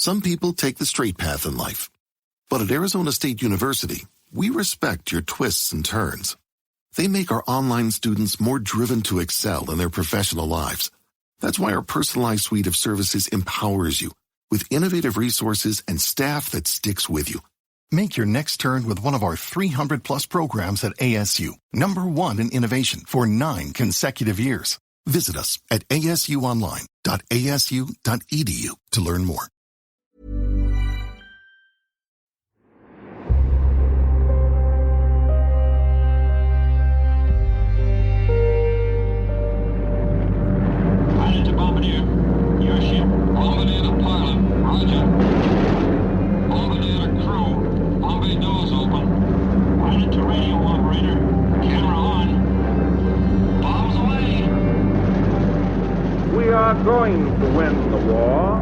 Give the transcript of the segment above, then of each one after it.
Some people take the straight path in life. But at Arizona State University, we respect your twists and turns. They make our online students more driven to excel in their professional lives. That's why our personalized suite of services empowers you with innovative resources and staff that sticks with you. Make your next turn with one of our 300-plus programs at ASU, #1 in innovation for 9 consecutive years. Visit us at asuonline.asu.edu to learn more. Pilot to Bombardier. Your ship. Bombardier to pilot. Roger. Bombardier to crew. Bombay doors open. Pilot to radio operator. Camera on. Bombs away. We are going to win the war,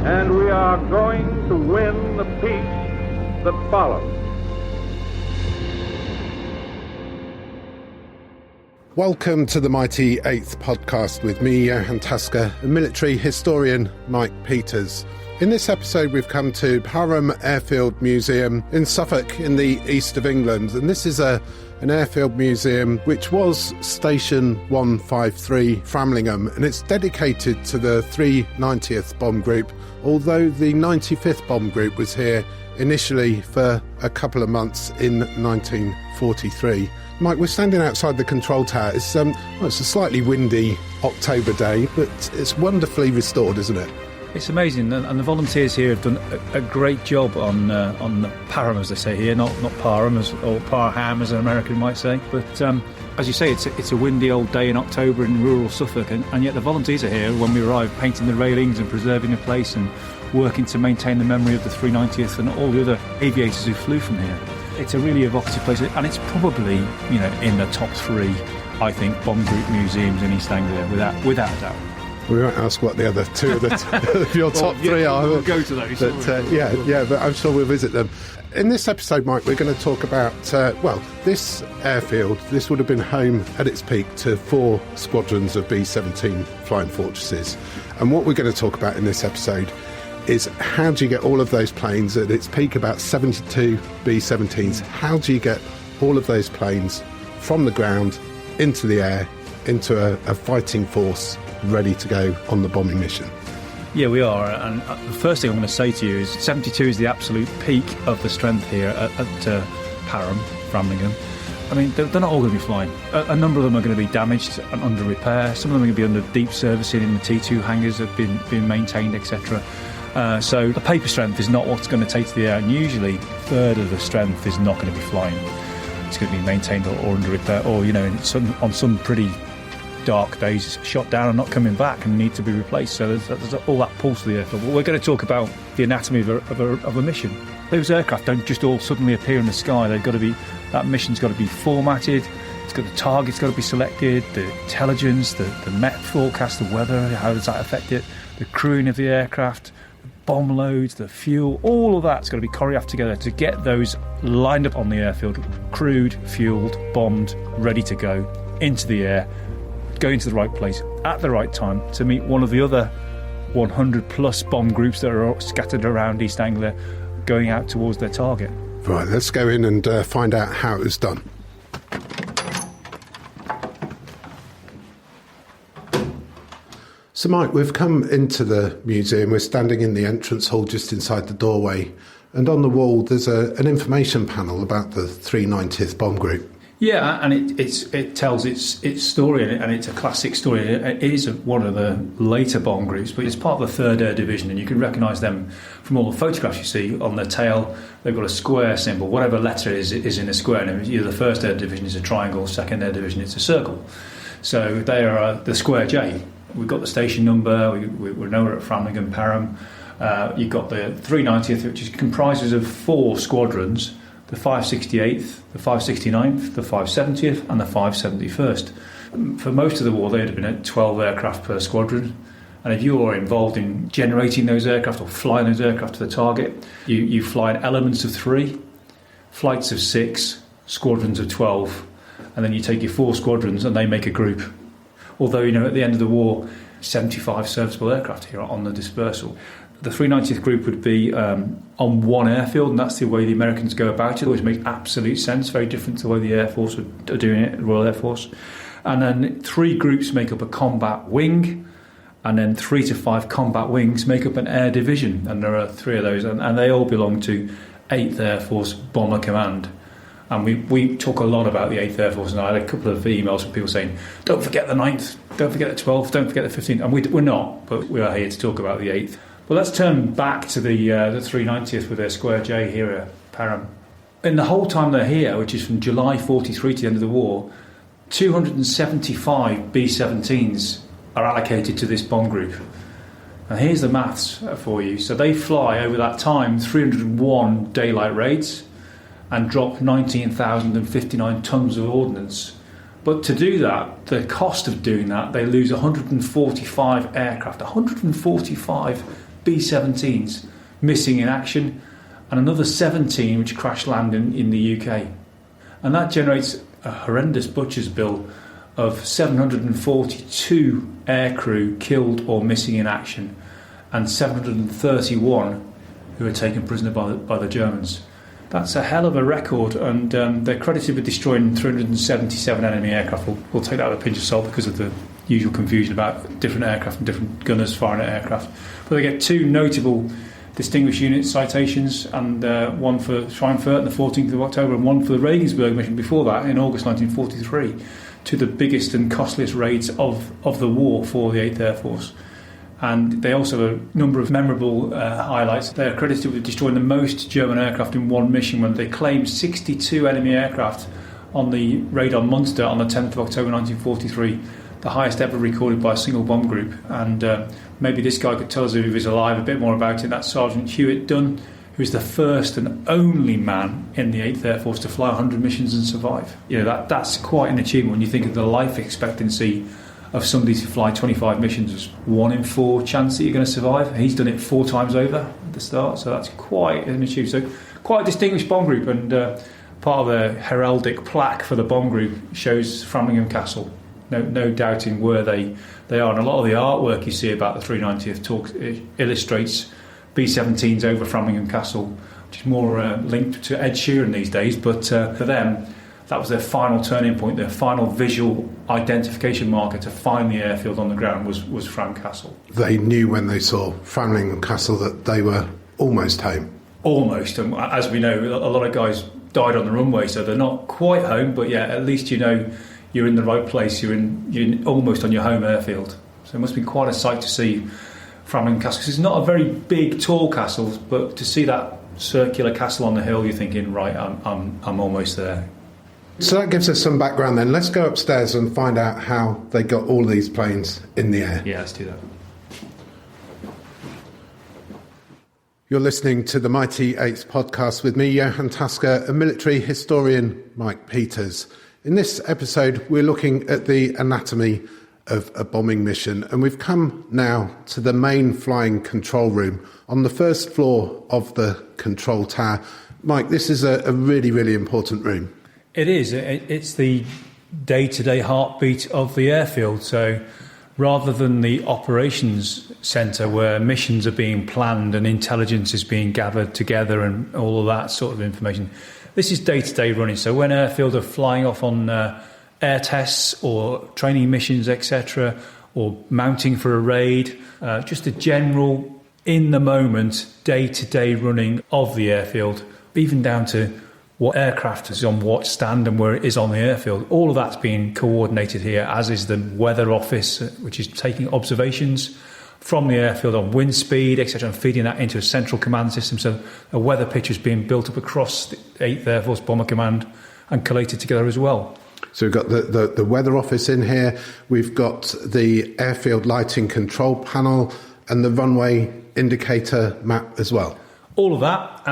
and we are going to win the peace that follows. Welcome to the Mighty 8th podcast with me, Johan Tasker, and military historian Mike Peters. In this episode, we've come to Parham Airfield Museum in Suffolk in the east of England. And this is an airfield museum which was Station 153 Framlingham, and it's dedicated to the 390th Bomb Group, although the 95th Bomb Group was here initially for a couple of months in 1943. Mike, we're standing outside the control tower. It's a slightly windy October day, but it's wonderfully restored, isn't it? It's amazing, and the volunteers here have done a great job on Parham, as they say here, not Parham or Parham, as an American might say. But as you say, it's a windy old day in October in rural Suffolk, and yet the volunteers are here when we arrive, painting the railings and preserving the place and working to maintain the memory of the 390th and all the other aviators who flew from here. It's a really evocative place, and it's probably, in the top 3, I think, bomb group museums in East Anglia, without a doubt. We won't ask what the other two of your top 3 are. We'll go to those. But, but I'm sure we'll visit them. In this episode, Mike, we're going to talk about, this airfield. This would have been home at its peak to 4 squadrons of B17 Flying Fortresses. And what we're going to talk about in this episode is how do you get all of those planes at its peak, about 72 B-17s, how do you get all of those planes from the ground into the air, into a fighting force ready to go on the bombing mission? Yeah, we are, and the first thing I'm going to say to you is 72 is the absolute peak of the strength here at Parham, Framlingham. I mean, they're not all going to be flying. A number of them are going to be damaged and under repair. Some of them are going to be under deep servicing in the T2 hangars that have been maintained, etc. So the paper strength is not what's going to take to the air, and usually a third of the strength is not going to be flying. It's going to be maintained or under repair, or on some pretty dark days, shot down and not coming back and need to be replaced. So there's all that pulse to the airfield. We're going to talk about the anatomy of a mission. Those aircraft don't just all suddenly appear in the sky. That mission's got to be formatted. The target's got to be selected, the intelligence, the Met forecast, the weather, how does that affect it, the crewing of the aircraft, the bomb loads, the fuel, all of that's got to be choreographed together to get those lined up on the airfield, crewed, fueled, bombed, ready to go, into the air, going to the right place at the right time to meet one of the other 100 plus bomb groups that are scattered around East Anglia going out towards their target. Right, let's go in and find out how it was done. So, Mike, we've come into the museum. We're standing in the entrance hall just inside the doorway. And on the wall, there's an information panel about the 390th Bomb Group. Yeah, and it tells its story, and it's a classic story. It is one of the later bomb groups, but it's part of the 3rd Air Division, and you can recognise them from all the photographs you see on their tail. They've got a square symbol. Whatever letter is in a square. And either the 1st Air Division is a triangle, 2nd Air Division it's a circle. So they are the square J. We've got the station number. We know we're at Framlingham, Parham. You've got the 390th, which comprises of 4 squadrons: the 568th, the 569th, the 570th, and the 571st. For most of the war, they'd have been at 12 aircraft per squadron. And if you are involved in generating those aircraft or flying those aircraft to the target, you fly in elements of 3, flights of 6, squadrons of 12, and then you take your 4 squadrons and they make a group. Although, at the end of the war, 75 serviceable aircraft here on the dispersal. The 390th Group would be on one airfield, and that's the way the Americans go about it. It always makes absolute sense, very different to the way the Air Force are doing it, the Royal Air Force. And then 3 groups make up a combat wing, and then 3 to 5 combat wings make up an air division, and there are 3 of those, and they all belong to 8th Air Force Bomber Command. And we talk a lot about the 8th Air Force, and I had a couple of emails from people saying, don't forget the 9th, don't forget the 12th, don't forget the 15th. And we're not, but we are here to talk about the 8th. But let's turn back to the 390th with their Square J here at Parham. In the whole time they're here, which is from July 43 to the end of the war, 275 B-17s are allocated to this bomb group. And here's the maths for you. So they fly over that time 301 daylight raids and drop 19,059 tons of ordnance. But to do that, the cost of doing that, they lose 145 aircraft, 145 B-17s missing in action, and another 17 which crash land in the UK. And that generates a horrendous butcher's bill of 742 aircrew killed or missing in action, and 731 who are taken prisoner by the Germans. That's a hell of a record, and they're credited with destroying 377 enemy aircraft. We'll take that with a pinch of salt because of the usual confusion about different aircraft and different gunners firing at aircraft. But they get 2 notable Distinguished Unit citations, and one for Schweinfurt on the 14th of October and one for the Regensburg mission before that in August 1943, to the biggest and costliest raids of the war for the 8th Air Force. And they also have a number of memorable highlights. They are credited with destroying the most German aircraft in one mission when they claimed 62 enemy aircraft on the raid on Munster on the 10th of October 1943, the highest ever recorded by a single bomb group. And maybe this guy could tell us, if he was alive, a bit more about it. That's Sergeant Hewitt Dunn, who is the first and only man in the 8th Air Force to fly 100 missions and survive. You know, that's quite an achievement when you think of the life expectancy of somebody to fly 25 missions. There's 1 in 4 chance that you're going to survive. He's done it 4 times over at the start, so that's quite an achievement. So quite a distinguished bomb group, and part of the heraldic plaque for the bomb group shows Framlingham Castle. No doubting where they are, and a lot of the artwork you see about the 390th illustrates B-17s over Framlingham Castle, which is more linked to Ed Sheeran these days, but for them that was their final turning point, their final visual identification marker to find the airfield on the ground was Fram Castle. They knew when they saw Framlingham Castle that they were almost home. Almost, and as we know, a lot of guys died on the runway, so they're not quite home, but yeah, at least you know you're in the right place, you're almost on your home airfield. So it must be quite a sight to see Framlingham Castle, because it's not a very big, tall castle, but to see that circular castle on the hill, you're thinking, right, I'm almost there. So that gives us some background then. Let's go upstairs and find out how they got all these planes in the air. Yeah, let's do that. You're listening to the Mighty 8th podcast with me, Johan Tasker, and military historian Mike Peters. In this episode, we're looking at the anatomy of a bombing mission, and we've come now to the main flying control room on the first floor of the control tower. Mike, this is a really, really important room. It is. It's the day-to-day heartbeat of the airfield. So rather than the operations centre where missions are being planned and intelligence is being gathered together and all of that sort of information, this is day-to-day running. So when airfield are flying off on air tests or training missions, etc., or mounting for a raid, just a general, in-the-moment, day-to-day running of the airfield, even down to what aircraft is on what stand and where it is on the airfield. All of that's being coordinated here, as is the weather office, which is taking observations from the airfield on wind speed, etc., and feeding that into a central command system. So a weather picture is being built up across the 8th Air Force Bomber Command and collated together as well. So we've got the weather office in here, we've got the airfield lighting control panel and the runway indicator map as well. All of that,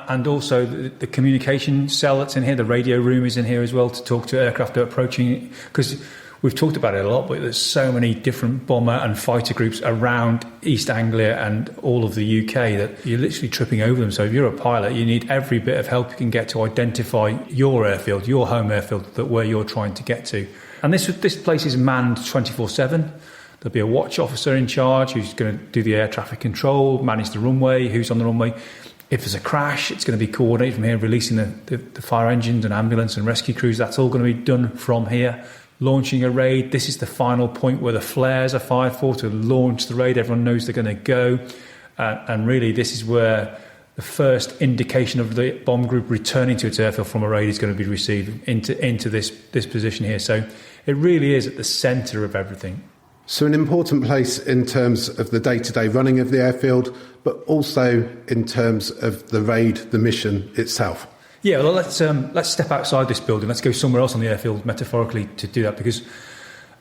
and also the communication cell that's in here, the radio room is in here as well to talk to aircraft that are approaching, because we've talked about it a lot, but there's so many different bomber and fighter groups around East Anglia and all of the UK that you're literally tripping over them. So if you're a pilot, you need every bit of help you can get to identify your airfield, your home airfield, that where you're trying to get to. And this place is manned 24/7. There'll be a watch officer in charge who's going to do the air traffic control, manage the runway, who's on the runway. If there's a crash, it's going to be coordinated from here, releasing the fire engines and ambulance and rescue crews. That's all going to be done from here. Launching a raid. This is the final point where the flares are fired for to launch the raid. Everyone knows they're going to go. And really, this is where the first indication of the bomb group returning to its airfield from a raid is going to be received into this position here. So it really is at the centre of everything. So an important place in terms of the day-to-day running of the airfield, but also in terms of the raid, the mission itself. Yeah, well, let's step outside this building. Let's go somewhere else on the airfield, metaphorically, to do that, because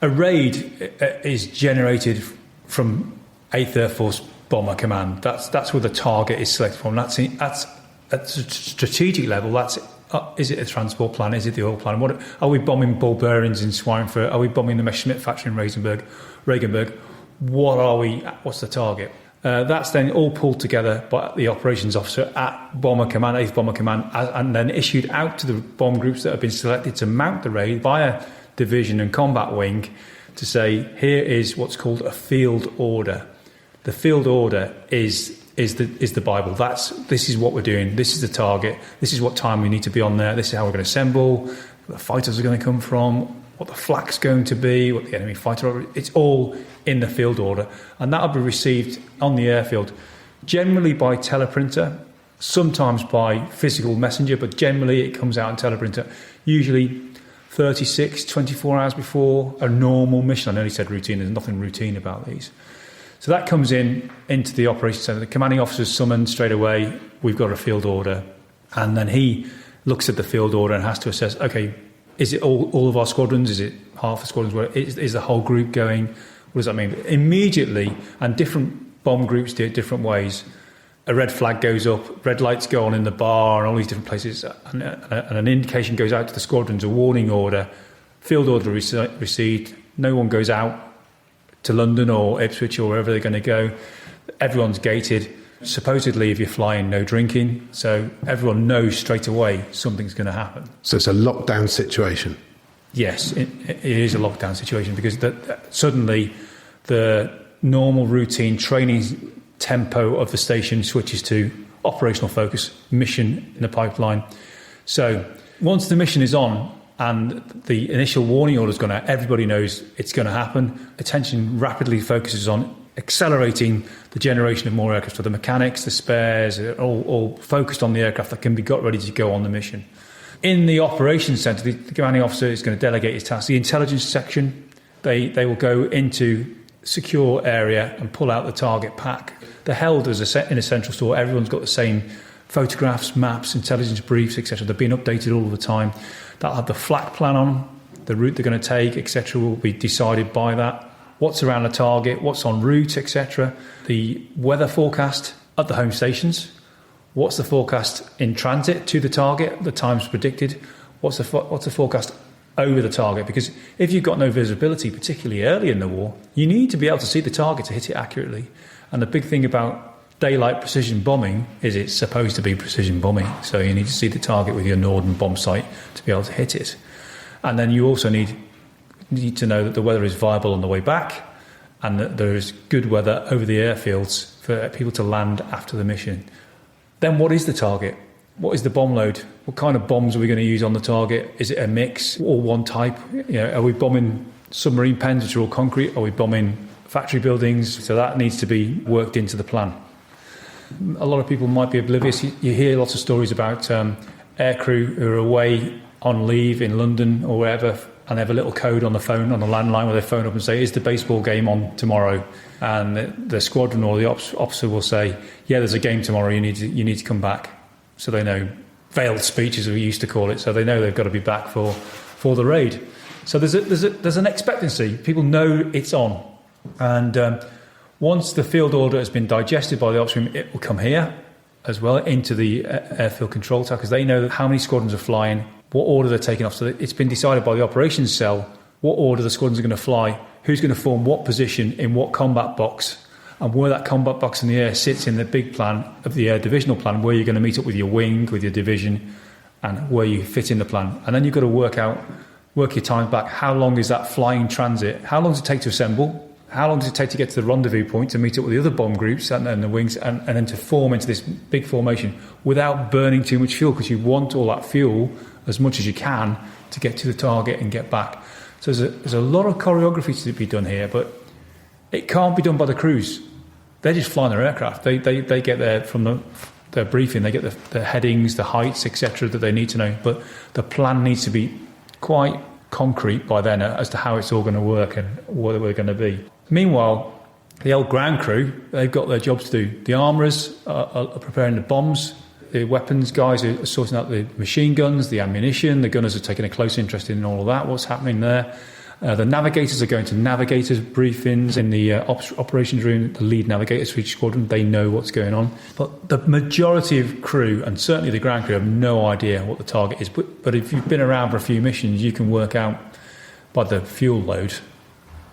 a raid is generated from 8th Air Force Bomber Command. That's where the target is selected from. That's at a strategic level. Is it a transport plan? Is it the oil plan? What are we bombing ball bearings in Schweinfurt? Are we bombing the Messerschmitt factory in Regenburg? What's the target? That's then all pulled together by the operations officer at Bomber Command, 8th Bomber Command, and then issued out to the bomb groups that have been selected to mount the raid via division and combat wing to say, here is what's called a field order. The field order is the Bible. This is what we're doing. This is the target. This is what time we need to be on there. This is how we're going to assemble. Where the fighters are going to come from. What the flak's going to be. What the enemy fighter. It's all in the field order, and that'll be received on the airfield, generally by teleprinter, sometimes by physical messenger, but generally it comes out in teleprinter. Usually 36, 24 hours before a normal mission. I nearly said routine. There's nothing routine about these. So that comes into the operations centre. The commanding officer is summoned straight away. We've got a field order. And then he looks at the field order and has to assess, okay, is it all of our squadrons? Is it half the squadrons? Is the whole group going? What does that mean? Immediately, and different bomb groups do it different ways, a red flag goes up, red lights go on in the bar and all these different places, and an indication goes out to the squadrons, a warning order, field order received, no one goes out to London or Ipswich or wherever they're going to go. Everyone's gated. Supposedly, if you're flying, no drinking. So everyone knows straight away something's going to happen. So it's a lockdown situation. Yes, it is a lockdown situation because suddenly the normal routine training tempo of the station switches to operational focus, mission in the pipeline. So once the mission is on, and the initial warning order's gone out, everybody knows it's going to happen. Attention rapidly focuses on accelerating the generation of more aircraft. So the mechanics, the spares, are all focused on the aircraft that can be got ready to go on the mission. In the operations centre, the commanding officer is going to delegate his tasks. The intelligence section, they will go into secure area and pull out the target pack. They're held in a central store. Everyone's got the same photographs, maps, intelligence briefs, etc. They're being updated all the time. That'll have the flak plan on, the route they're going to take, etc. will be decided by that. What's around the target, what's en route, etc. The weather forecast at the home stations. What's the forecast in transit to the target, the times predicted. What's the forecast over the target? Because if you've got no visibility, particularly early in the war, you need to be able to see the target to hit it accurately. And the big thing about daylight precision bombing is it's supposed to be precision bombing. So you need to see the target with your Norden bomb sight to be able to hit it. And then you also need to know that the weather is viable on the way back and that there is good weather over the airfields for people to land after the mission. Then what is the target? What is the bomb load? What kind of bombs are we going to use on the target? Is it a mix or one type? Are we bombing submarine pens, which are all concrete? Are we bombing factory buildings? So that needs to be worked into the plan. A lot of people might be oblivious. You hear lots of stories about aircrew who are away on leave in London or wherever, and they have a little code on the phone, on the landline, where they phone up and say, is the baseball game on tomorrow? And the squadron or the ops officer will say, yeah, there's a game tomorrow, you need to come back. So they know, veiled speech as we used to call it, so they know they've got to be back for the raid. So there's an expectancy. People know it's on. And once the field order has been digested by the ops room, it will come here as well into the airfield control tower, because they know how many squadrons are flying, what order they're taking off. So it's been decided by the operations cell what order the squadrons are going to fly, who's going to form what position in what combat box, and where that combat box in the air sits in the big plan of the air divisional plan, where you're going to meet up with your wing, with your division, and where you fit in the plan. And then you've got to work your time back. How long is that flying transit? How long does it take to assemble? how long does it take to get to the rendezvous point to meet up with the other bomb groups and the wings and then to form into this big formation without burning too much fuel, because you want all that fuel as much as you can to get to the target and get back. So there's a lot of choreography to be done here, but it can't be done by the crews. They're just flying their aircraft. They get there from their briefing, they get the headings, the heights, etc. that they need to know, but the plan needs to be quite concrete by then as to how it's all going to work and what we're going to be. Meanwhile, the old ground crew, they've got their jobs to do. The armourers are preparing the bombs. The weapons guys are sorting out the machine guns, the ammunition. The gunners are taking a close interest in all of that, what's happening there. The navigators are going to navigators briefings in the operations room. The lead navigators for each squadron, they know what's going on. But the majority of crew, and certainly the ground crew, have no idea what the target is. But if you've been around for a few missions, you can work out by the fuel load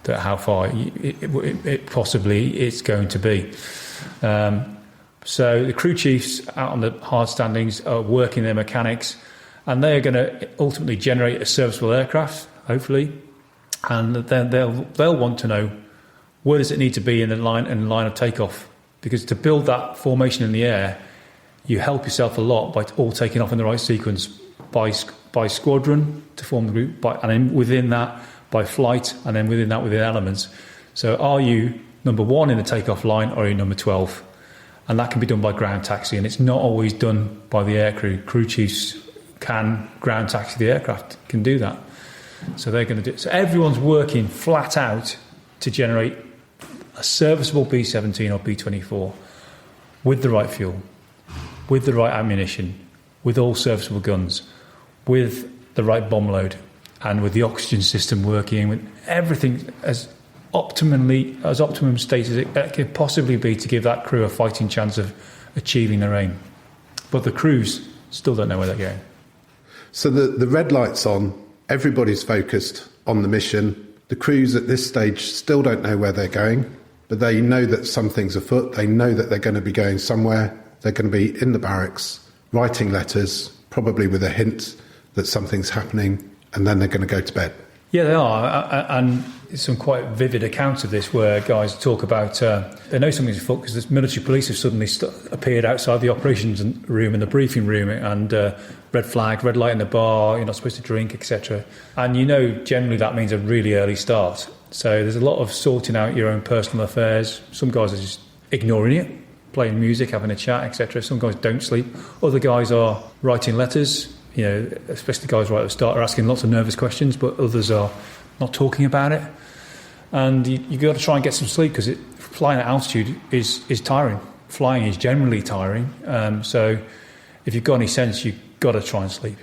that how far it possibly it's going to be. So the crew chiefs out on the hard standings are working their mechanics, and they are going to ultimately generate a serviceable aircraft, hopefully. And then they'll want to know where does it need to be in the line of takeoff, because to build that formation in the air, you help yourself a lot by all taking off in the right sequence by squadron to form the group, and then within that by flight, and then within elements. So are you number 1 in the takeoff line, or are you number 12? And that can be done by ground taxi, and it's not always done by the air crew. Crew chiefs can ground taxi the aircraft, can do that. So they're going to do it. So everyone's working flat out to generate a serviceable B-17 or B-24 with the right fuel, with the right ammunition, with all serviceable guns, with the right bomb load, and with the oxygen system working, with everything as optimum state as it could possibly be to give that crew a fighting chance of achieving their aim. But the crews still don't know where they're going. So the red light's on, everybody's focused on the mission. The crews at this stage still don't know where they're going, but they know that something's afoot. They know that they're going to be going somewhere. They're going to be in the barracks, writing letters, probably with a hint that something's happening, and then they're going to go to bed. Yeah, they are, and some quite vivid accounts of this where guys talk about they know something's afoot because the military police have suddenly appeared outside the operations room and the briefing room, and red flag, red light in the bar, you're not supposed to drink, etc. And generally that means a really early start. So there's a lot of sorting out your own personal affairs. Some guys are just ignoring it, playing music, having a chat, etc. Some guys don't sleep. Other guys are writing letters. Especially guys right at the start are asking lots of nervous questions, but others are not talking about it. And you've got to try and get some sleep, because flying at altitude is tiring. Flying is generally tiring. So if you've got any sense, you've got to try and sleep.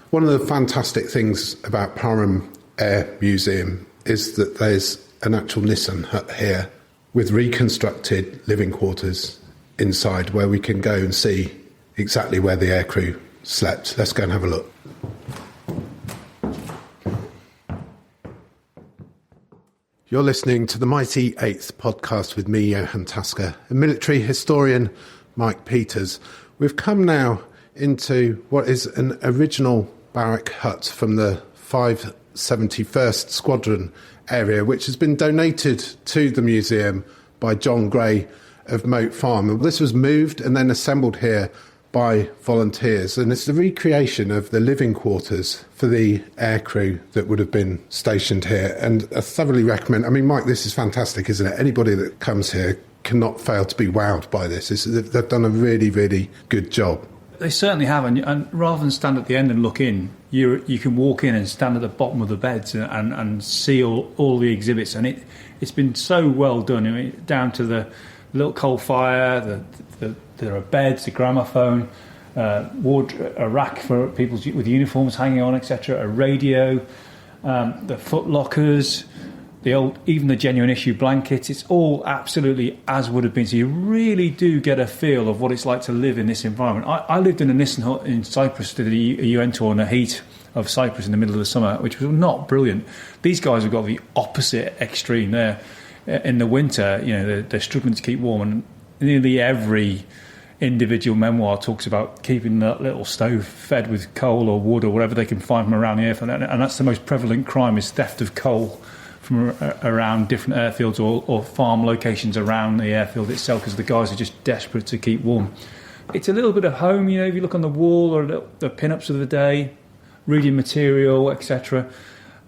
One of the fantastic things about Parham Air Museum is that there's an actual Nissen Hut here with reconstructed living quarters inside, where we can go and see exactly where the aircrew slept. Let's go and have a look. You're listening to the Mighty 8th podcast with me, Johan Tasker, and military historian Mike Peters. We've come now into what is an original barrack hut from the 571st Squadron area, which has been donated to the museum by John Gray of Moat Farm. And this was moved and then assembled here by volunteers, and it's the recreation of the living quarters for the aircrew that would have been stationed here, and I thoroughly recommend. I mean, Mike, this is fantastic, isn't it? Anybody that comes here cannot fail to be wowed by this. They've done a really, really good job. They certainly have, and rather than stand at the end and look in, you can walk in and stand at the bottom of the beds and see all the exhibits, and it's been so well done. I mean, down to the little coal fire, there are beds, the gramophone, a rack for people with uniforms hanging on, etc., a radio, the foot lockers, even the genuine issue blankets. It's all absolutely as would have been. So you really do get a feel of what it's like to live in this environment. I lived in a Nissen Hut in Cyprus, did a UN tour in the heat of Cyprus in the middle of the summer, which was not brilliant. These guys have got the opposite extreme there. In the winter, they're struggling to keep warm, and nearly every individual memoir talks about keeping that little stove fed with coal or wood or whatever they can find from around the earth, and that's the most prevalent crime, is theft of coal from around different airfields or farm locations around the airfield itself, because the guys are just desperate to keep warm. It's a little bit of home, if you look on the wall or the pin-ups of the day, reading material, etc.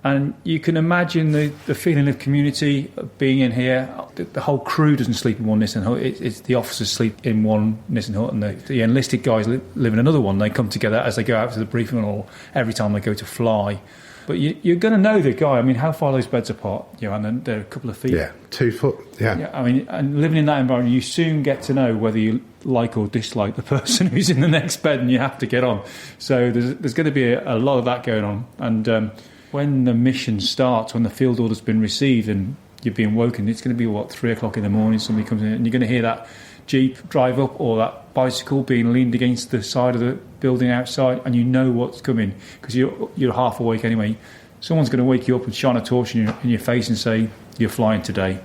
And you can imagine the feeling of community of being in here. The whole crew doesn't sleep in one Nissen Hut. It's the officers sleep in one Nissen Hut, and the enlisted guys live in another one. They come together as they go out to the briefing or every time they go to fly. But you're going to know the guy. I mean, how far are those beds apart? And then they're a couple of feet. Yeah, 2 foot. Yeah. I mean, and living in that environment, you soon get to know whether you like or dislike the person who's in the next bed, and you have to get on. So there's going to be a lot of that going on. And when the mission starts, when the field order's been received and you're being woken, it's going to be, 3 o'clock in the morning, somebody comes in, and you're going to hear that Jeep drive up or that bicycle being leaned against the side of the building outside, and you know what's coming because you're half awake anyway. Someone's going to wake you up and shine a torch in your face and say, you're flying today,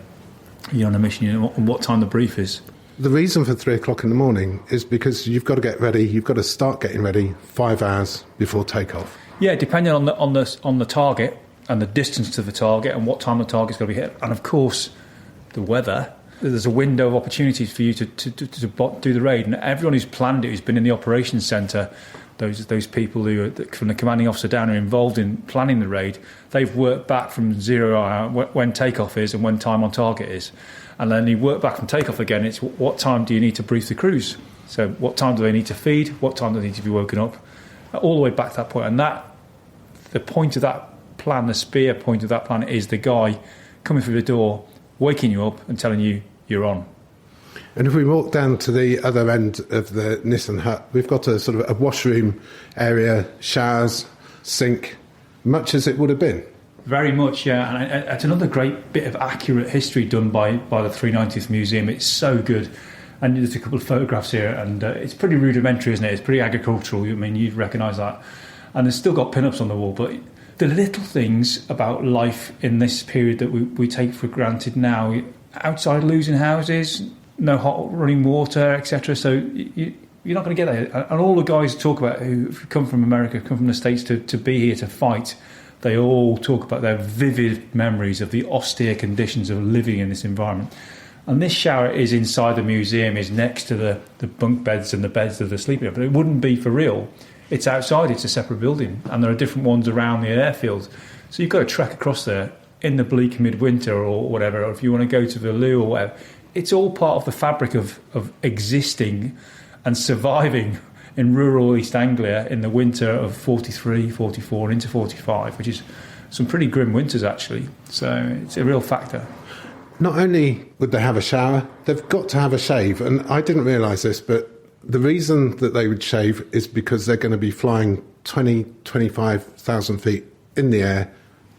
you're on a mission, and what time the brief is. The reason for 3 o'clock in the morning is because you've got to get ready, you've got to start getting ready 5 hours before takeoff. Yeah, depending on the target and the distance to the target and what time the target's going to be hit, and of course the weather. There's a window of opportunities for you to do the raid, and everyone who's planned it, who's been in the operations centre, those people who are from the commanding officer down, who are involved in planning the raid, they've worked back from 0 hour when takeoff is and when time on target is, and then you work back from takeoff again. It's what time do you need to brief the crews? So what time do they need to feed? What time do they need to be woken up? All the way back to that point, and the point of that plan, the spear point of that plan, is the guy coming through the door, waking you up and telling you you're on. And if we walk down to the other end of the Nissen Hut, we've got a sort of a washroom area, showers, sink, much as it would have been. Very much, yeah. And it's another great bit of accurate history done by the 390th Museum. It's so good. And there's a couple of photographs here, and it's pretty rudimentary, isn't it? It's pretty agricultural. I mean, you'd recognise that. And there's still got pin-ups on the wall, but the little things about life in this period that we take for granted now, outside losing houses, no hot running water, etc. So you're not going to get that. And all the guys talk about who come from America, come from the States to be here to fight, they all talk about their vivid memories of the austere conditions of living in this environment. And this shower is inside the museum, is next to the bunk beds and the beds of the sleeping, but it wouldn't be for real. It's outside, it's a separate building, and there are different ones around the airfield. So you've got to trek across there in the bleak midwinter or whatever, or if you want to go to the loo or whatever. It's all part of the fabric of existing and surviving in rural East Anglia in the winter of 43, 44 and into 45, which is some pretty grim winters actually. So it's a real factor. Not only would they have a shower, they've got to have a shave. And I didn't realise this, but the reason that they would shave is because they're going to be flying 25,000 feet in the air,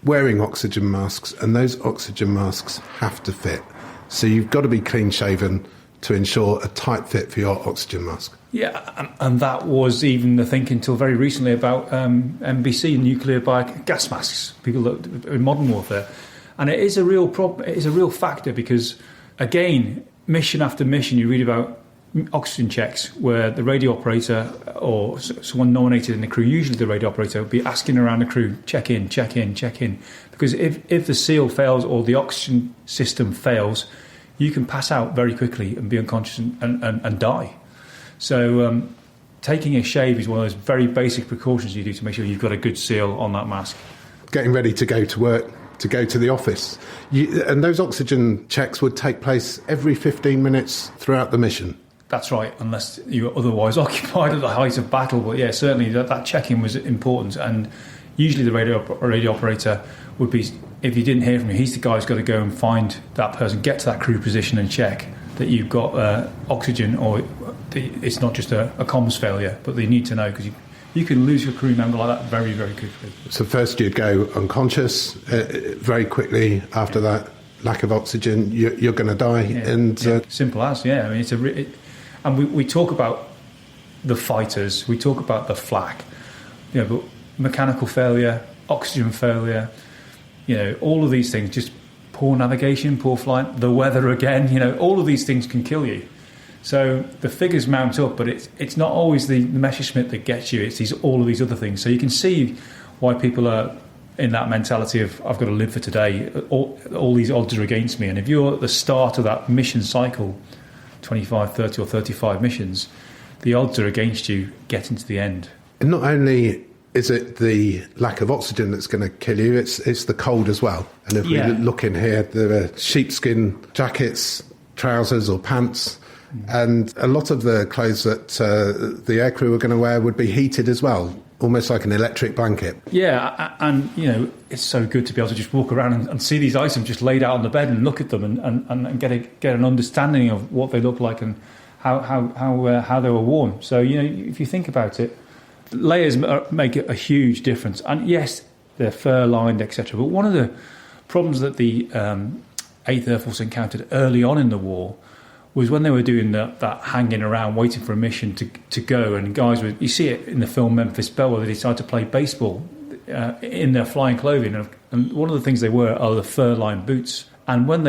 wearing oxygen masks, and those oxygen masks have to fit. So you've got to be clean-shaven to ensure a tight fit for your oxygen mask. Yeah, and that was even the thinking until very recently about NBC, nuclear gas masks, people that in modern warfare. And it is a real problem. It is a real factor because, again, mission after mission, you read about oxygen checks where the radio operator or someone nominated in the crew, usually the radio operator, would be asking around the crew, check in. Because if the seal fails or the oxygen system fails, you can pass out very quickly and be unconscious and die. So taking a shave is one of those very basic precautions you do to make sure you've got a good seal on that mask. Getting ready to go to work, to go to the office. And those oxygen checks would take place every 15 minutes throughout the mission. That's right, unless you were otherwise occupied at the height of battle. But yeah, certainly that check-in was important. And usually the radio operator would be, if you didn't hear from him, he's the guy who's got to go and find that person, get to that crew position and check that you've got oxygen, or it's not just a comms failure, but they need to know because you can lose your crew member like that very, very quickly. So first you'd go unconscious, very quickly after that, lack of oxygen, you're going to die. Yeah, and simple as, yeah. I mean, and we talk about the fighters, we talk about the flak, but mechanical failure, oxygen failure, all of these things, just poor navigation, poor flight, the weather again, all of these things can kill you. So the figures mount up, but it's not always the Messerschmitt that gets you, it's all of these other things. So you can see why people are in that mentality of I've got to live for today. All these odds are against me. And if you're at the start of that mission cycle, 25, 30 or 35 missions, the odds are against you getting to the end. And not only is it the lack of oxygen that's going to kill you, it's the cold as well. And if we look in here, there are sheepskin jackets, trousers or pants, and a lot of the clothes that the aircrew are going to wear would be heated as well, almost like an electric blanket. Yeah, and it's so good to be able to just walk around and see these items just laid out on the bed and look at them and get an understanding of what they look like and how they were worn. So if you think about it, layers make a huge difference. And yes, they're fur lined, etc. But one of the problems that the 8th Air Force encountered early on in the war was when they were doing that hanging around waiting for a mission to go, and guys you see it in the film Memphis Belle where they decide to play baseball in their flying clothing, and one of the things they wear are the fur-lined boots. And when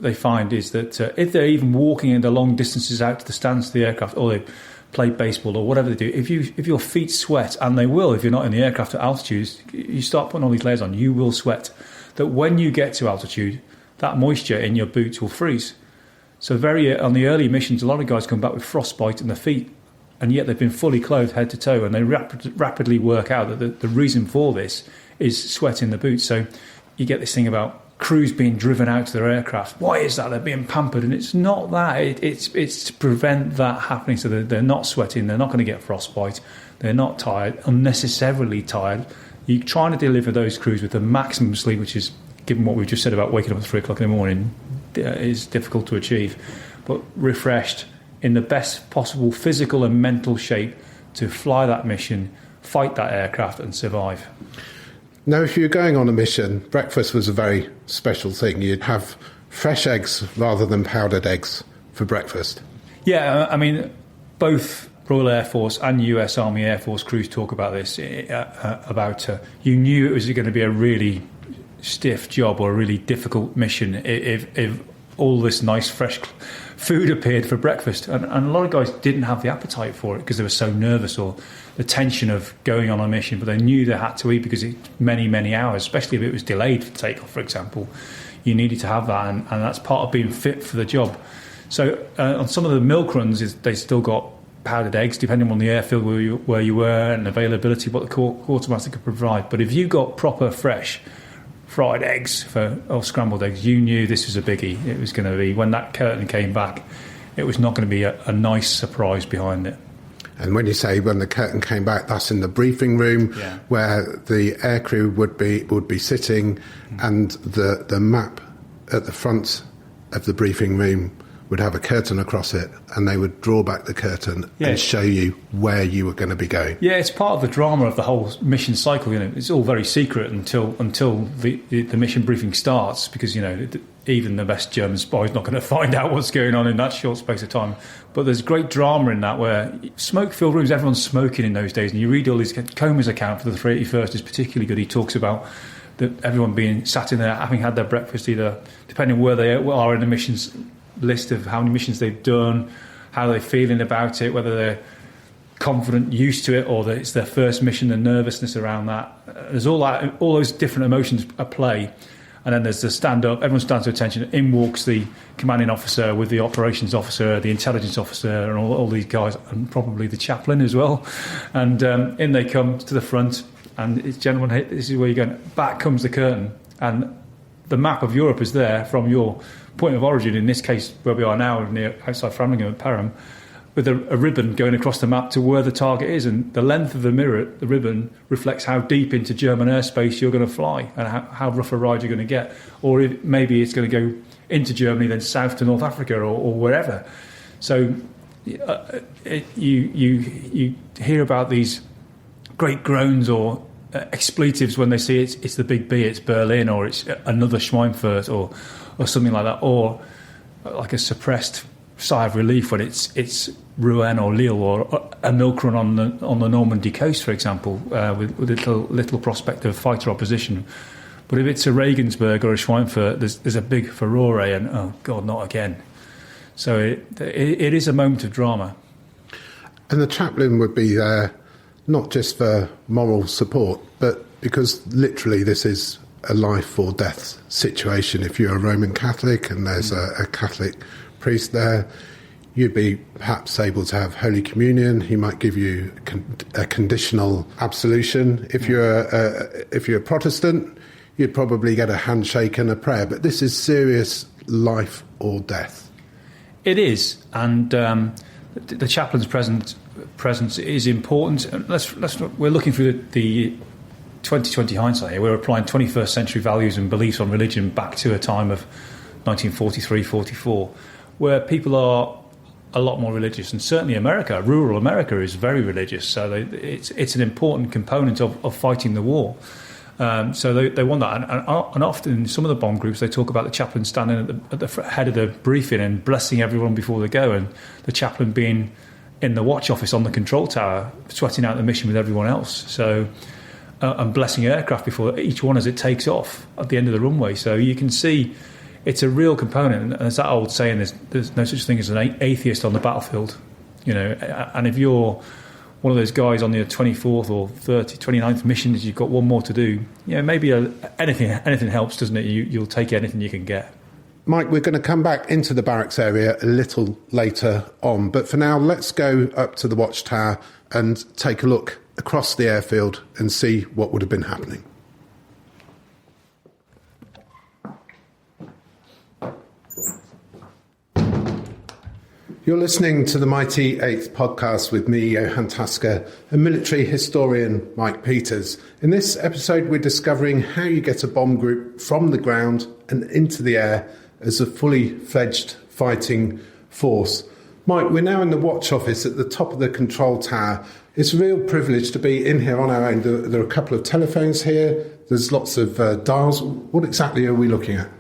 they find is that if they're even walking in the long distances out to the stands of the aircraft, or they play baseball or whatever they do, if your feet sweat, and they will if you're not in the aircraft at altitude, you start putting all these layers on, you will sweat, that when you get to altitude, that moisture in your boots will freeze. So on the early missions, a lot of guys come back with frostbite in their feet, and yet they've been fully clothed head to toe, and they rapidly work out that the reason for this is sweat in the boots. So you get this thing about crews being driven out to their aircraft. Why is that? They're being pampered, and it's not that. It's to prevent that happening, so that they're not sweating, they're not going to get frostbite, they're not tired, unnecessarily tired. You're trying to deliver those crews with the maximum sleep, which is, given what we've just said about waking up at 3 o'clock in the morning, is difficult to achieve, but refreshed in the best possible physical and mental shape to fly that mission, fight that aircraft and survive. Now, if you're going on a mission, breakfast was a very special thing. You'd have fresh eggs rather than powdered eggs for breakfast. Yeah, I mean, both Royal Air Force and US Army Air Force crews talk about this, you knew it was going to be a really stiff job or a really difficult mission if all this nice fresh food appeared for breakfast, and a lot of guys didn't have the appetite for it because they were so nervous, or the tension of going on a mission, but they knew they had to eat because it's many hours, especially if it was delayed for takeoff, for example. You needed to have that, and that's part of being fit for the job. So on some of the milk runs, they still got powdered eggs, depending on the airfield where you were and availability, what the quartermaster could provide. But if you got proper fresh fried eggs or scrambled eggs, you knew this was a biggie. It was going to be, when that curtain came back, it was not going to be a nice surprise behind it. And when you say when the curtain came back, that's in the briefing room, where the aircrew would be sitting, and the map at the front of the briefing room would have a curtain across it, and they would draw back the curtain and show you where you were going to be going. Yeah, it's part of the drama of the whole mission cycle. It's all very secret until the mission briefing starts, because even the best German spy is not going to find out what's going on in that short space of time. But there's great drama in that, where smoke-filled rooms, everyone's smoking in those days, and you read all these. Comer's account for the 381st is particularly good. He talks about everyone being sat in there, having had their breakfast, either depending on where they are in the missions list of how many missions they've done, how they're feeling about it, whether they're confident, used to it, or that it's their first mission, the nervousness around that. There's all those different emotions at play. And then there's the stand-up, everyone stands to attention, in walks the commanding officer with the operations officer, the intelligence officer, and all these guys, and probably the chaplain as well. And in they come to the front, and it's, gentlemen, this is where you're going. Back comes the curtain, and the map of Europe is there from your point of origin, in this case where we are now, outside Framlingham at Parham, with a ribbon going across the map to where the target is, and the length of the ribbon reflects how deep into German airspace you're going to fly and how rough a ride you're going to get, or maybe it's going to go into Germany, then south to North Africa or wherever. So you hear about these great groans or expletives when they see it's the big B, it's Berlin, or it's another Schweinfurt, or something like that, or like a suppressed sigh of relief when it's Rouen or Lille, or a milk run on the Normandy coast, for example, with little prospect of fighter opposition. But if it's a Regensburg or a Schweinfurt, there's a big furore, and oh God, not again. So it is a moment of drama. And the chaplain would be there not just for moral support, but Because literally this is a life or death situation. If you're a Roman Catholic and there's a Catholic priest there, you'd be perhaps able to have Holy Communion. He might give you a conditional absolution. If you're a Protestant, you'd probably get a handshake and a prayer. But this is serious life or death. It is, and the chaplain's presence is important. We're looking through the 2020 hindsight here. We're applying 21st century values and beliefs on religion back to a time of 1943-44, where people are a lot more religious, and certainly rural America is very religious. So it's an important component of fighting the war. So they want that, and often in some of the bomb groups they talk about the chaplain standing at the head of the briefing and blessing everyone before they go, and the chaplain being in the watch office on the control tower, sweating out the mission with everyone else. So and blessing aircraft before each one as it takes off at the end of the runway. So you can see it's a real component, and there's that old saying: there's no such thing as an atheist on the battlefield, And if you're one of those guys on the 24th or 29th missions, you've got one more to do. Maybe anything helps, doesn't it? You'll take anything you can get. Mike, we're going to come back into the barracks area a little later on, but for now, let's go up to the watchtower and take a look across the airfield and see what would have been happening. You're listening to the Mighty 8th podcast with me, Johan Tasker, and military historian Mike Peters. In this episode, we're discovering how you get a bomb group from the ground and into the air as a fully fledged fighting force. Mike, we're now in the watch office at the top of the control tower. It's a real privilege to be in here on our own. There are a couple of telephones here. There's lots of dials. What exactly are we looking at?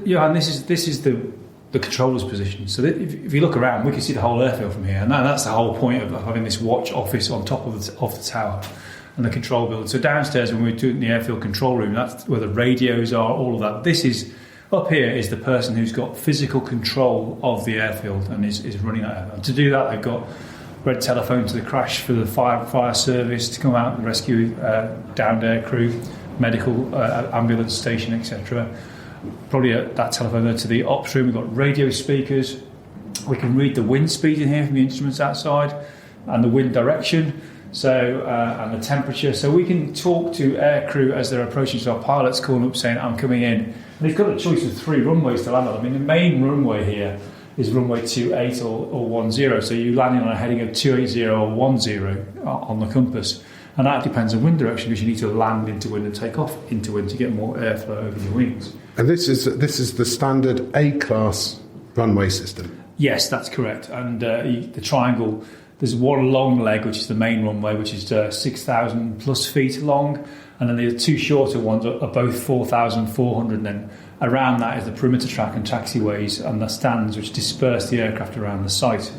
Johan, this is the controller's position. So that if you look around, we can see the whole airfield from here, and that's the whole point of having this watch office on top of the tower and the control building. So downstairs, when we're doing the airfield control room, that's where the radios are, all of that. This is up here is the person who's got physical control of the airfield and is running that. And to do that, they've got red telephone to the crash for the fire service to come out and rescue downed air crew, medical ambulance station, etc. Probably that telephone there to the ops room. We've got radio speakers. We can read the wind speed in here from the instruments outside and the wind direction, and the temperature. So we can talk to air crew as they're approaching. So our pilot's calling up saying, "I'm coming in." And they've got a choice of 3 runways to land on. I mean, the main runway here is runway 28 or 10. So you landing on a heading of 280 or 10 on the compass. And that depends on wind direction, because you need to land into wind and take off into wind to get more airflow over your wings. And this is the standard A-class runway system? Yes, that's correct. And the triangle, there's one long leg, which is the main runway, which is 6,000 plus feet long. And then the 2 shorter ones are both 4,400. And then around that is the perimeter track and taxiways and the stands, which disperse the aircraft around the site.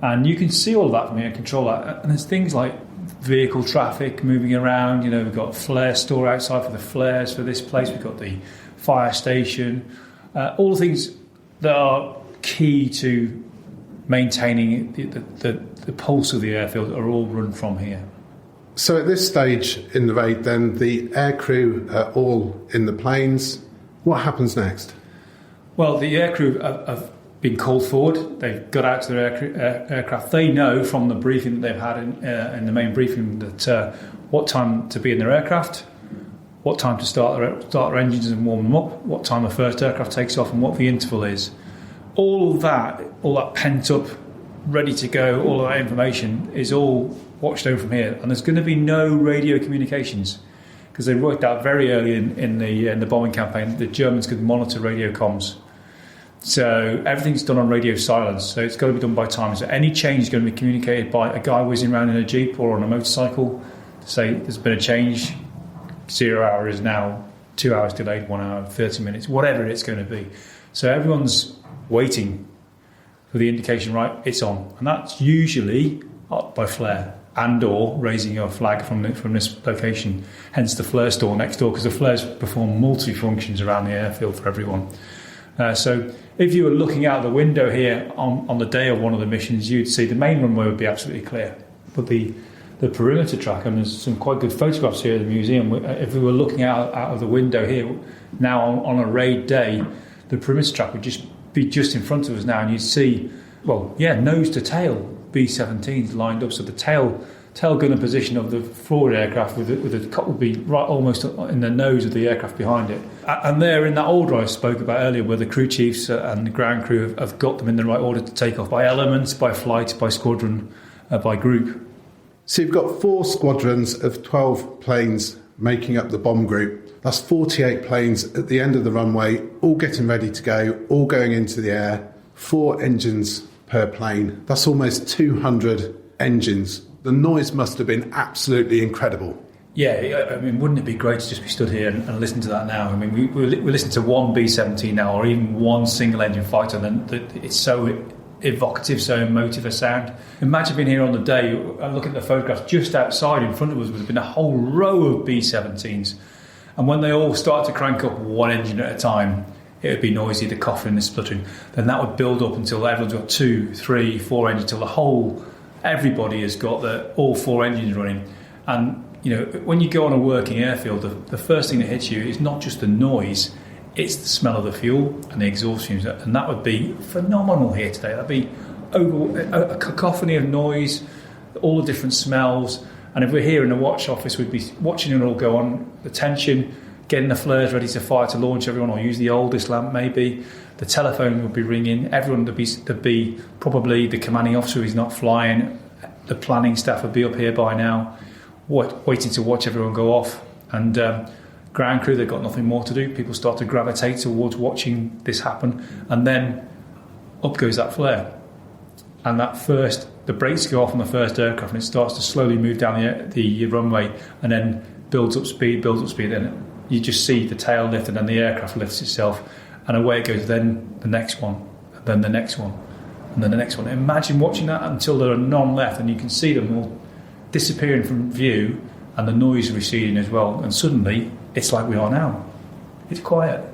And you can see all of that from here and control that. And there's things like vehicle traffic moving around. We've got a flare store outside for the flares for this place. We've got the fire station. All the things that are key to maintaining the pulse of the airfield are all run from here. So at this stage in the raid, then, the aircrew are all in the planes. What happens next? Well, the aircrew have been called forward. They've got out to their aircraft. They know from the briefing that they've had in the main briefing that what time to be in their aircraft, what time to start their engines and warm them up, what time the first aircraft takes off, and what the interval is. All that pent up, ready to go, all of that information is all watched over from here. And there's going to be no radio communications, because they worked out very early in the bombing campaign that the Germans could monitor radio comms. So everything's done on radio silence, so it's got to be done by time. So any change is going to be communicated by a guy whizzing around in a Jeep or on a motorcycle to say there's been a change, 0 hour is now 2 hours delayed, 1 hour, 30 minutes, whatever it's going to be. So everyone's waiting for the indication, right, it's on. And that's usually up by flare and or raising a flag from this location, hence the flare store next door, because the flares perform multi-functions around the airfield for everyone. So if you were looking out the window here on the day of one of the missions, you'd see the main runway would be absolutely clear. But the the perimeter track, and there's some quite good photographs here at the museum. If we were looking out of the window here now on a raid day, the perimeter track would be just in front of us now, and you'd see, nose to tail B-17s lined up. So the tail gunner position of the forward aircraft with the cop would be right almost in the nose of the aircraft behind it. And there in that order I spoke about earlier, where the crew chiefs and the ground crew have got them in the right order to take off by elements, by flight, by squadron, by group. So you've got 4 squadrons of 12 planes making up the bomb group. That's 48 planes at the end of the runway, all getting ready to go, all going into the air, 4 engines per plane. That's almost 200 engines. The noise must have been absolutely incredible. Yeah, I mean, wouldn't it be great to just be stood here and listen to that now? I mean, we listen to one B-17 now, or even one single-engine fighter, and it's so evocative, so emotive a sound. Imagine being here on the day, looking at the photographs, just outside in front of us would have been a whole row of B-17s. And when they all start to crank up one engine at a time, it would be noisy, the coughing, the spluttering. Then that would build up until everyone's got 2, 3, 4 engines, till everybody has got all 4 engines running. And, when you go on a working airfield, the first thing that hits you is not just the noise, it's the smell of the fuel and the exhaust fumes. And that would be phenomenal here today. That'd be a cacophony of noise, all the different smells. And if we're here in the watch office, we'd be watching it all go on, the tension, getting the flares ready to fire to launch everyone, or use the oldest lamp maybe. The telephone would be ringing. Everyone would be probably the commanding officer who's not flying. The planning staff would be up here by now, waiting to watch everyone go off. And ground crew, they've got nothing more to do. People start to gravitate towards watching this happen. And then up goes that flare. And the brakes go off on the first aircraft, and it starts to slowly move down the runway, and then builds up speed. Then you just see the tail lift, and then the aircraft lifts itself, and away it goes. Then the next one, and then the next one, and then the next one. Imagine watching that until there are none left, and you can see them all disappearing from view, and the noise receding as well. And suddenly, it's like we are now. It's quiet.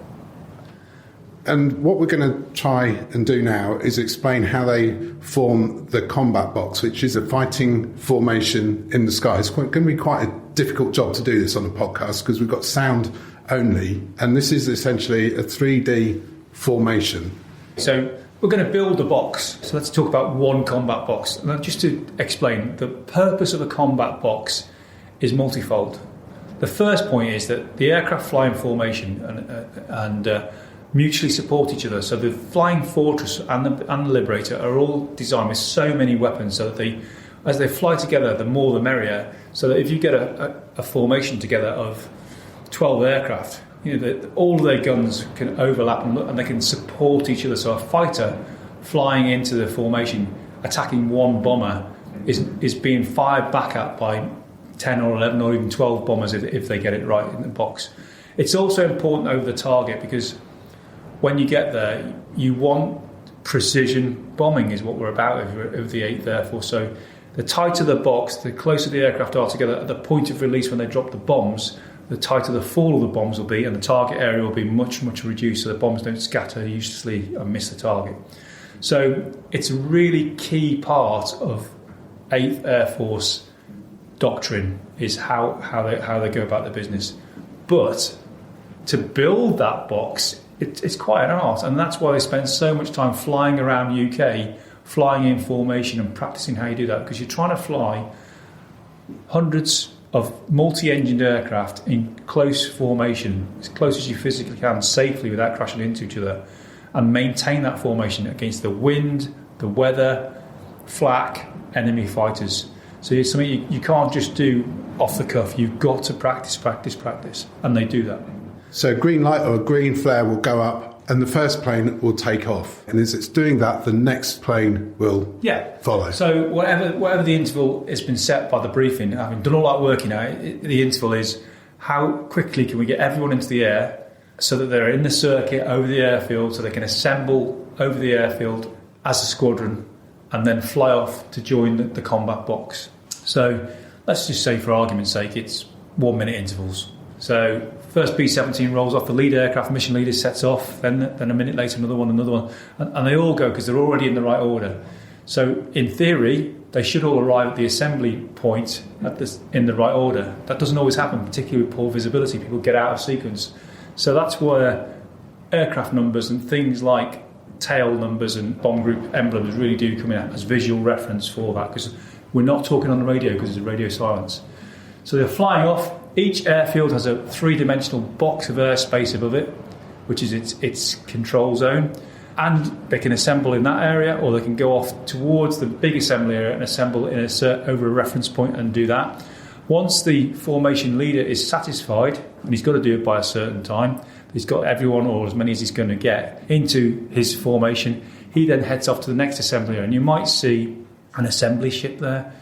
And what we're going to try and do now is explain how they form the combat box, which is a fighting formation in the sky. It's going to be quite a difficult job to do this on a podcast because we've got sound only. And this is essentially a 3D formation. So we're going to build a box. So let's talk about one combat box. And just to explain, the purpose of a combat box is multifold. The first point is that the aircraft fly in formation and mutually support each other. So the Flying Fortress and the Liberator are all designed with so many weapons, so that as they fly together, the more the merrier. So that if you get a formation together of 12 aircraft, all of their guns can overlap and they can support each other. So a fighter flying into the formation, attacking one bomber, is being fired back at by 10 or 11 or even 12 bombers if they get it right in the box. It's also important over the target, because when you get there, you want precision bombing is what we're about over the 8th Air Force. So the tighter the box, the closer the aircraft are together at the point of release when they drop the bombs, the tighter the fall of the bombs will be, and the target area will be much, much reduced, so the bombs don't scatter uselessly and miss the target. So it's a really key part of 8th Air Force doctrine is how they go about their business. But to build that box, it's quite an art, and that's why they spend so much time flying around UK, flying in formation and practicing how you do that, because you're trying to fly hundreds of multi-engined aircraft in close formation, as close as you physically can, safely without crashing into each other, and maintain that formation against the wind, the weather, flak, enemy fighters. So it's something you can't just do off the cuff. You've got to practice, and they do that. So a green light or a green flare will go up and the first plane will take off. And as it's doing that, the next plane will follow. So whatever the interval has been set by the briefing, having done all that work now, the interval is how quickly can we get everyone into the air so that they're in the circuit over the airfield, so they can assemble over the airfield as a squadron and then fly off to join the combat box. So let's just say, for argument's sake, it's 1 minute intervals. So first B-17 rolls off, the lead aircraft mission leader sets off, then a minute later another one, and they all go because they're already in the right order. So in theory, they should all arrive at the assembly point in the right order. That doesn't always happen, particularly with poor visibility. People get out of sequence. So that's where aircraft numbers and things like tail numbers and bomb group emblems really do come in as visual reference for that, because we're not talking on the radio because there's radio silence. So they're flying off. Each airfield has a three-dimensional box of airspace above it, which is its control zone. And they can assemble in that area, or they can go off towards the big assembly area and assemble over a reference point and do that. Once the formation leader is satisfied, and he's got to do it by a certain time, he's got everyone, or as many as he's going to get, into his formation, he then heads off to the next assembly area. And you might see an assembly ship there,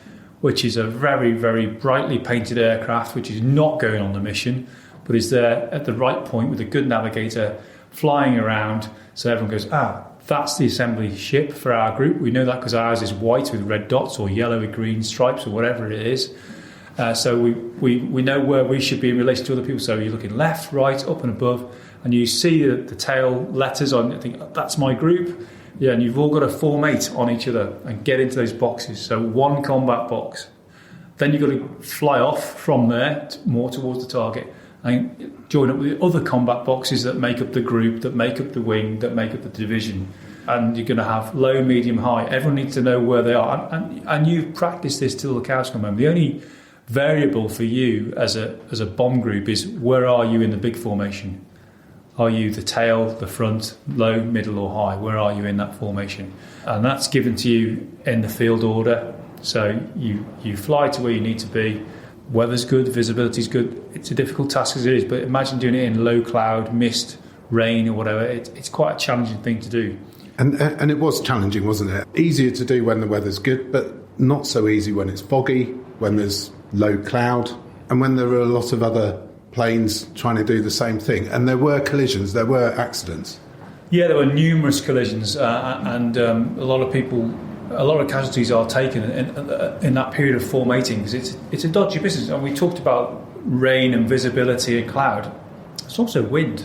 which is a very, very brightly painted aircraft, which is not going on the mission, but is there at the right point with a good navigator flying around, so everyone goes, that's the assembly ship for our group. We know that because ours is white with red dots, or yellow with green stripes, or whatever it is. So we know where we should be in relation to other people. So you're looking left, right, up and above, and you see the tail letters on. I think that's my group. Yeah, and you've all got to formate on each other and get into those boxes. So one combat box. Then you've got to fly off from there more towards the target and join up with the other combat boxes that make up the group, that make up the wing, that make up the division. And you're going to have low, medium, high. Everyone needs to know where they are. And you've practiced this till the cows come home. The only variable for you as a bomb group is, where are you in the big formation? Are you the tail, the front, low, middle or high? Where are you in that formation? And that's given to you in the field order. So you fly to where you need to be. Weather's good, visibility's good. It's a difficult task as it is, but imagine doing it in low cloud, mist, rain or whatever. It's quite a challenging thing to do. And it was challenging, wasn't it? Easier to do when the weather's good, but not so easy when it's foggy, when there's low cloud, and when there are a lot of other planes trying to do the same thing. And there were collisions, there were accidents. Yeah, there were numerous collisions, and a lot of casualties are taken in that period of formating, because it's a dodgy business. And we talked about rain and visibility and cloud. It's also wind,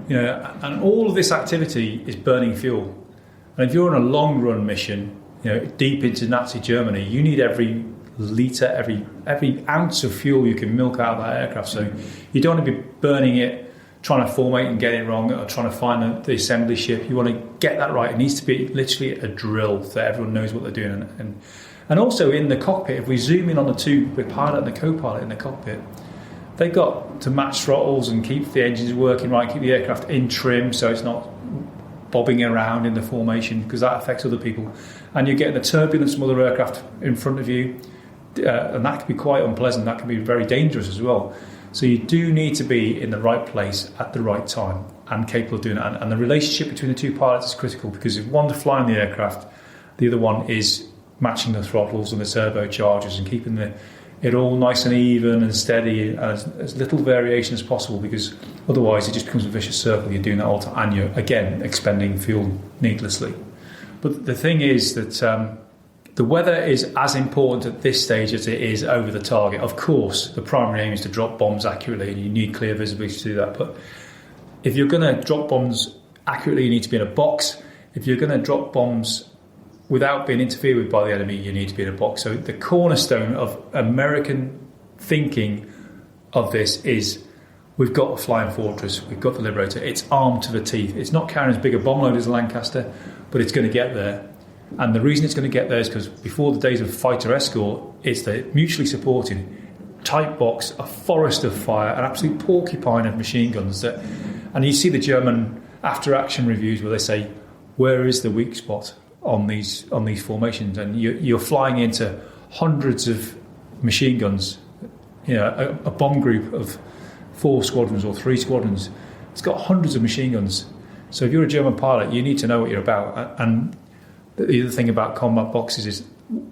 and all of this activity is burning fuel. And if you're on a long run mission, deep into Nazi Germany, you need every litre, every ounce of fuel you can milk out of that aircraft. So you don't want to be burning it, trying to formate and get it wrong, or trying to find the assembly ship. You want to get that right. It needs to be literally a drill so everyone knows what they're doing. And also in the cockpit, if we zoom in on the pilot and the co-pilot in the cockpit, they've got to match throttles and keep the engines working right, keep the aircraft in trim so it's not bobbing around in the formation, because that affects other people. And you're getting the turbulence from other aircraft in front of you, and that can be quite unpleasant. That can be very dangerous as well. So you do need to be in the right place at the right time and capable of doing that. And the relationship between the two pilots is critical, because if one's flying the aircraft, the other one is matching the throttles and the turbochargers and keeping it all nice and even and steady, and as little variation as possible, because otherwise it just becomes a vicious circle. You're doing that all the time, and you're, again, expending fuel needlessly. But the thing is that the weather is as important at this stage as it is over the target. Of course, the primary aim is to drop bombs accurately, and you need clear visibility to do that. But if you're going to drop bombs accurately, you need to be in a box. If you're going to drop bombs without being interfered with by the enemy, you need to be in a box. So the cornerstone of American thinking of this is, we've got a Flying Fortress, we've got the Liberator, it's armed to the teeth. It's not carrying as big a bomb load as a Lancaster, but it's going to get there. And the reason it's going to get there is because before the days of fighter escort, it's the mutually supported tight box, a forest of fire, an absolute porcupine of machine guns. And you see the German after-action reviews where they say, where is the weak spot on these formations? And you're flying into hundreds of machine guns, a bomb group of 4 squadrons or 3 squadrons. It's got hundreds of machine guns. So if you're a German pilot, you need to know what you're about. And the other thing about combat boxes is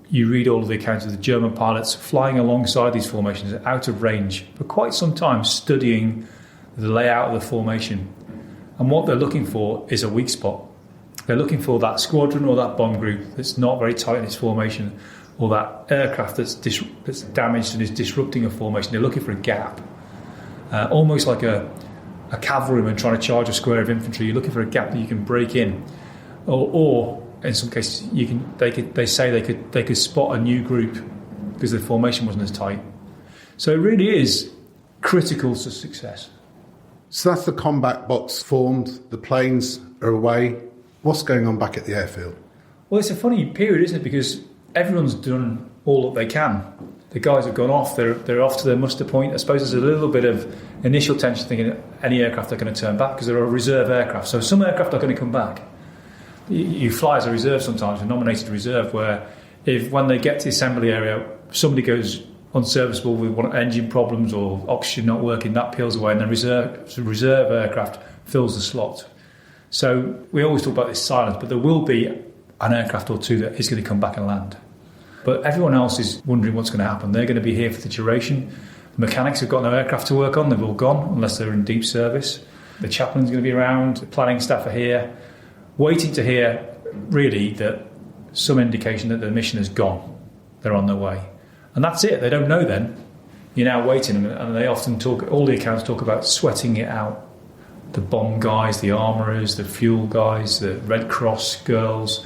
you read all of the accounts of the German pilots flying alongside these formations out of range for quite some time, studying the layout of the formation. And what they're looking for is a weak spot. They're looking for that squadron or that bomb group that's not very tight in its formation, or that aircraft that's damaged and is disrupting a formation. They're looking for a gap. Almost like a cavalryman trying to charge a square of infantry. You're looking for a gap that you can break in. Or In some cases, they say they could spot a new group because the formation wasn't as tight. So it really is critical to success. So that's the combat box formed, the planes are away. What's going on back at the airfield? Well, it's a funny period, isn't it? Because everyone's done all that they can. The guys have gone off, they're off to their muster point. I suppose there's a little bit of initial tension thinking any aircraft are going to turn back because there are reserve aircraft. So some aircraft are going to come back. You fly as a reserve sometimes, a nominated reserve, where if when they get to the assembly area, somebody goes unserviceable with one engine problems or oxygen not working, that peels away and the reserve aircraft fills the slot. So we always talk about this silence, but there will be an aircraft or two that is going to come back and land. But everyone else is wondering what's going to happen. They're going to be here for the duration. The mechanics have got no aircraft to work on, they've all gone unless they're in deep service. The chaplain's going to be around, the planning staff are here, waiting to hear really that some indication that the mission has gone. They're on their way. And that's it. They don't know then. You're now waiting, and they often talk, all the accounts talk about sweating it out. The bomb guys, the armourers, the fuel guys, the Red Cross girls.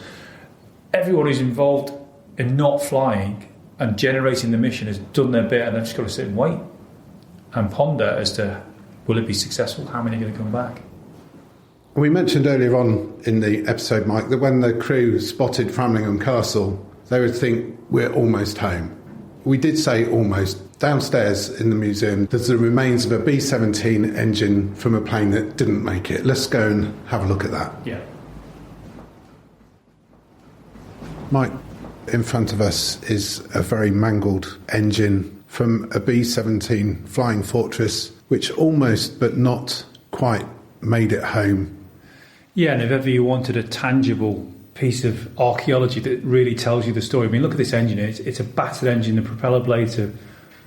Everyone who's involved in not flying and generating the mission has done their bit, and they've just got to sit and wait and ponder as to will it be successful, how many are going to come back. We mentioned earlier on in the episode, Mike, that when the crew spotted Framlingham Castle, they would think we're almost home. We did say almost. Downstairs in the museum, there's the remains of a B17 engine from a plane that didn't make it. Let's go and have a look at that. Yeah. Mike, in front of us is a very mangled engine from a B17 Flying Fortress, which almost but not quite made it home. Yeah, and if ever you wanted a tangible piece of archaeology that really tells you the story, I mean, look at this engine. It's a battered engine. The propeller blades are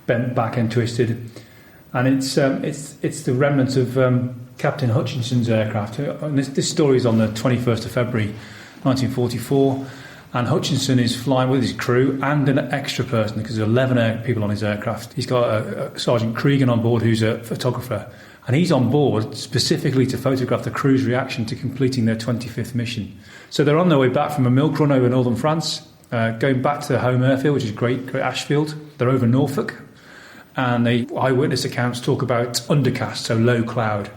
bent back and twisted, and it's the remnants of Captain Hutchinson's aircraft. And this story is on the 21st of February 1944, and Hutchinson is flying with his crew and an extra person because there's 11 people on his aircraft. He's got a Sergeant Cregan on board who's a photographer, and he's on board specifically to photograph the crew's reaction to completing their 25th mission. So they're on their way back from a milk run over northern France, going back to their home airfield, which is Great Ashfield. They're over Norfolk, and the eyewitness accounts talk about undercast, so low cloud,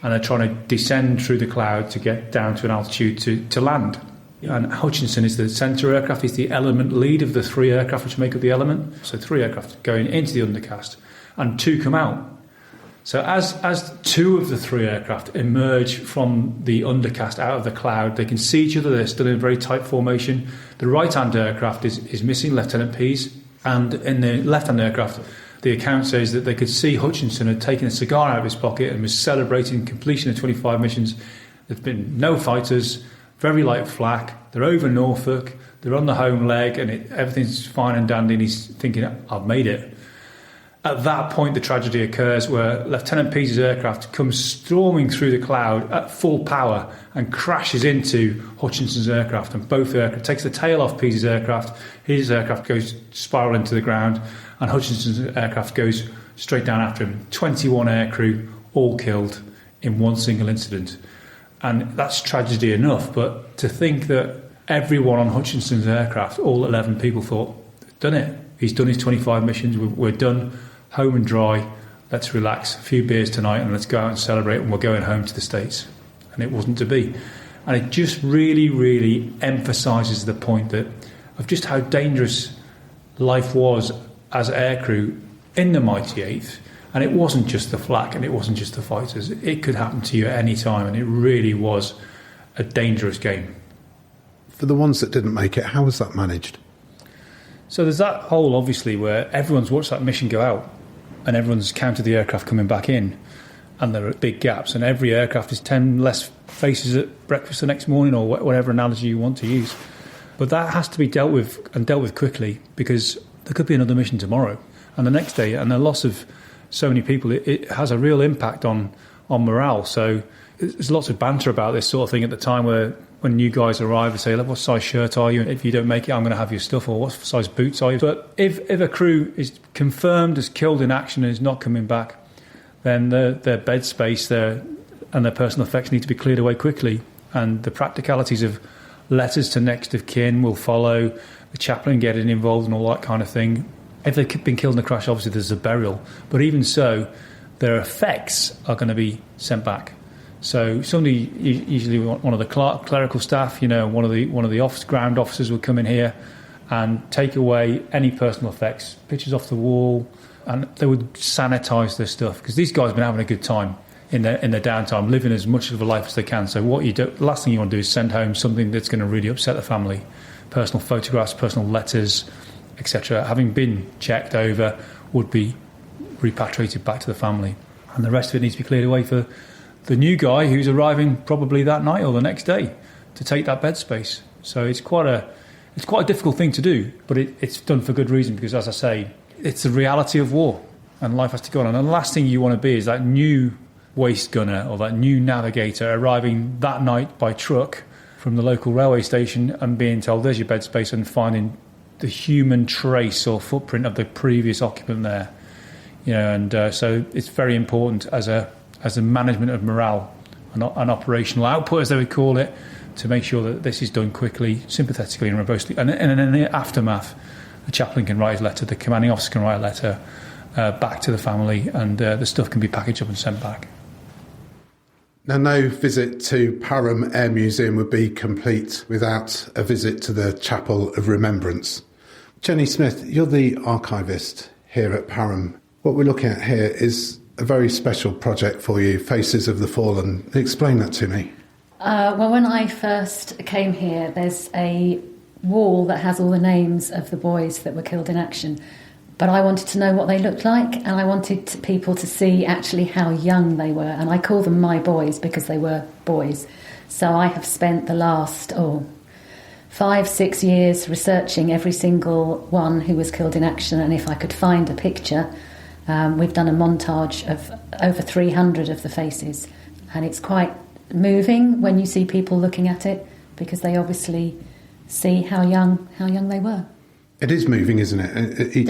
and they're trying to descend through the cloud to get down to an altitude to land. And Hutchinson is the centre aircraft. He's the element lead of the 3 aircraft which make up the element. So 3 aircraft going into the undercast, and 2 come out. So as 2 of the 3 aircraft emerge from the undercast out of the cloud, they can see each other. They're still in a very tight formation. The right-hand aircraft is missing, Lieutenant Pease, and in the left-hand aircraft, the account says that they could see Hutchinson had taken a cigar out of his pocket and was celebrating completion of 25 missions. There's been no fighters, very light flak. They're over Norfolk. They're on the home leg, and everything's fine and dandy. And he's thinking, "I've made it." At that point, the tragedy occurs where Lieutenant Pease's aircraft comes storming through the cloud at full power and crashes into Hutchinson's aircraft. And both aircraft takes the tail off Pease's aircraft. His aircraft goes spiral into the ground, and Hutchinson's aircraft goes straight down after him. 21 aircrew, all killed in one single incident. And that's tragedy enough, but to think that everyone on Hutchinson's aircraft, all 11 people, thought, done it. He's done his 25 missions, we're done, home and dry, let's relax, a few beers tonight and let's go out and celebrate, and we're going home to the States. And it wasn't to be. And it just really, really emphasises the point that of just how dangerous life was as aircrew in the Mighty Eighth. And it wasn't just the flak and it wasn't just the fighters. It could happen to you at any time, and it really was a dangerous game. For the ones that didn't make it, how was that managed? So there's that hole, obviously, where everyone's watched that mission go out and everyone's counted the aircraft coming back in, and there are big gaps, and every aircraft is 10 less faces at breakfast the next morning, or whatever analogy you want to use. But that has to be dealt with, and dealt with quickly, because there could be another mission tomorrow and the next day, and the loss of so many people, it has a real impact on morale. So there's lots of banter about this sort of thing at the time, where when new guys arrive, they say, what size shirt are you? If you don't make it, I'm going to have your stuff. Or what size boots are you? But if a crew is confirmed as killed in action and is not coming back, then their bed space and their personal effects need to be cleared away quickly. And the practicalities of letters to next of kin will follow, the chaplain getting involved and all that kind of thing. If they've been killed in a crash, obviously there's a burial. But even so, their effects are going to be sent back. So somebody, usually one of the clerical staff, one of the ground officers would come in here and take away any personal effects, pictures off the wall, and they would sanitise their stuff, because these guys have been having a good time in their downtime, living as much of a life as they can. So the last thing you want to do is send home something that's going to really upset the family. Personal photographs, personal letters, etc., having been checked over, would be repatriated back to the family. And the rest of it needs to be cleared away for the new guy who's arriving probably that night or the next day to take that bed space. So it's quite a difficult thing to do, but it's done for good reason, because, as I say, it's the reality of war and life has to go on. And the last thing you want to be is that new waste gunner or that new navigator arriving that night by truck from the local railway station and being told, there's your bed space, and finding the human trace or footprint of the previous occupant there. So it's very important as a management of morale and operational output, as they would call it, to make sure that this is done quickly, sympathetically and robustly. And in the aftermath, the chaplain can write his letter, the commanding officer can write a letter back to the family, and the stuff can be packaged up and sent back. Now, no visit to Parham Air Museum would be complete without a visit to the Chapel of Remembrance. Jennie Smith, you're the archivist here at Parham. What we're looking at here is a very special project for you, Faces of the Fallen. Explain that to me. Well, when I first came here, there's a wall that has all the names of the boys that were killed in action. But I wanted to know what they looked like, and I wanted people to see actually how young they were. And I call them my boys because they were boys. So I have spent the last 5-6 years researching every single one who was killed in action. And if I could find a picture, we've done a montage of over 300 of the faces. And it's quite moving when you see people looking at it, because they obviously see how young they were. It is moving, isn't it?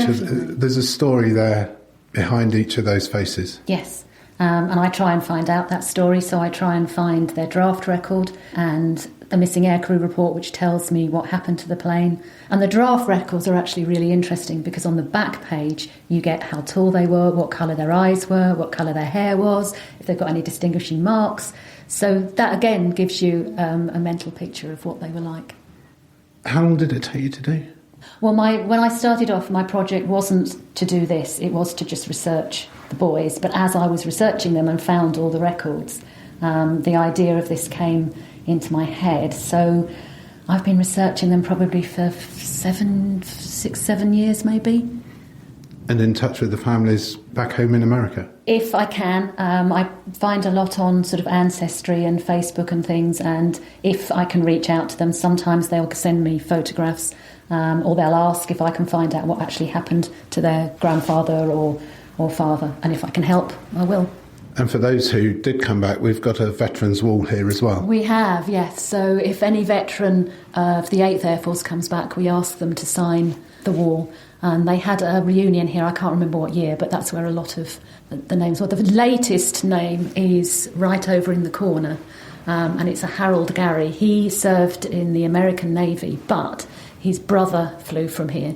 There's a story there behind each of those faces. Yes, and I try and find out that story. So I try and find their draft record and the missing aircrew report, which tells me what happened to the plane. And the draft records are actually really interesting, because on the back page you get how tall they were, what colour their eyes were, what colour their hair was, if they've got any distinguishing marks. So that again gives you a mental picture of what they were like. How long did it take you to do? Well, when I started off, my project wasn't to do this. It was to just research the boys. But as I was researching them and found all the records, the idea of this came into my head. So I've been researching them probably for 7 years maybe. And in touch with the families back home in America? If I can. I find a lot on sort of Ancestry and Facebook and things, and if I can reach out to them, sometimes they'll send me photographs, or they'll ask if I can find out what actually happened to their grandfather or father, and if I can help, I will. And for those who did come back, we've got a veterans wall here as well. We have, yes. So if any veteran of the 8th Air Force comes back, we ask them to sign the wall. And they had a reunion here, I can't remember what year, but that's where a lot of the names were. The latest name is right over in the corner, and it's a Harold Gary. He served in the American Navy, but his brother flew from here.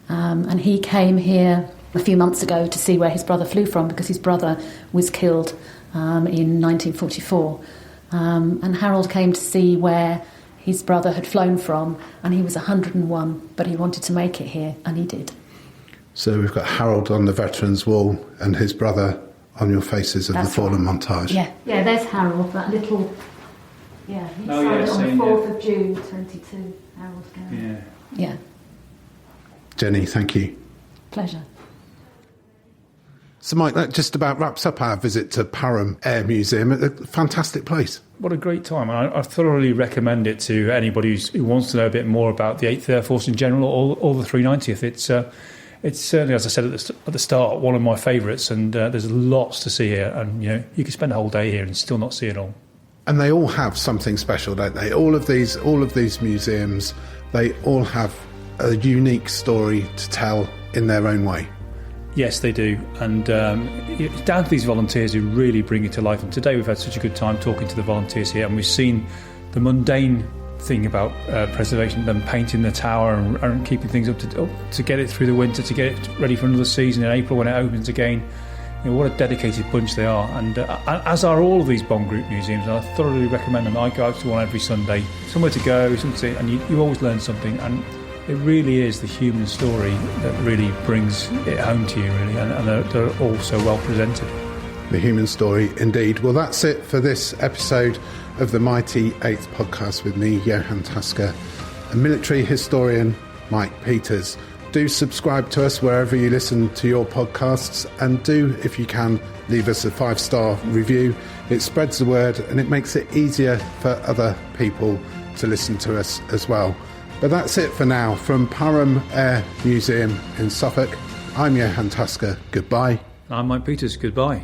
And he came here a few months ago to see where his brother flew from, because his brother was killed in 1944. And Harold came to see where his brother had flown from, and he was 101, but he wanted to make it here, and he did. So we've got Harold on the veterans wall and his brother on your Faces of the Fallen montage. Yeah, there's Harold, that little... Yeah, he signed on the 4th of June, 22, Harold Gary. Yeah. Jennie, thank you. Pleasure. So, Mike, that just about wraps up our visit to Parham Air Museum. A fantastic place. What a great time. I thoroughly recommend it to anybody who wants to know a bit more about the 8th Air Force in general, or the 390th. It's certainly, as I said at the start, one of my favourites, and there's lots to see here. And, you can spend a whole day here and still not see it all. And they all have something special, don't they? All of these museums, they all have a unique story to tell in their own way. Yes, they do, and it's down to these volunteers who really bring it to life. And today we've had such a good time talking to the volunteers here, and we've seen the mundane thing about preservation, them painting the tower and keeping things up to get it through the winter, to get it ready for another season in April when it opens again. What a dedicated bunch they are, and as are all of these bomb group museums. And I thoroughly recommend them. I go out to one every Sunday, somewhere to go, and you always learn something. And it really is the human story that really brings it home to you, really, and they're all so well presented. The human story, indeed. Well, that's it for this episode of the Mighty 8th podcast with me, Johan Tasker, and military historian Mike Peters. Do subscribe to us wherever you listen to your podcasts, and do, if you can, leave us a 5-star review. It spreads the word and it makes it easier for other people to listen to us as well. But that's it for now. From Parham Air Museum in Suffolk, I'm Johan Tasker. Goodbye. I'm Mike Peters. Goodbye.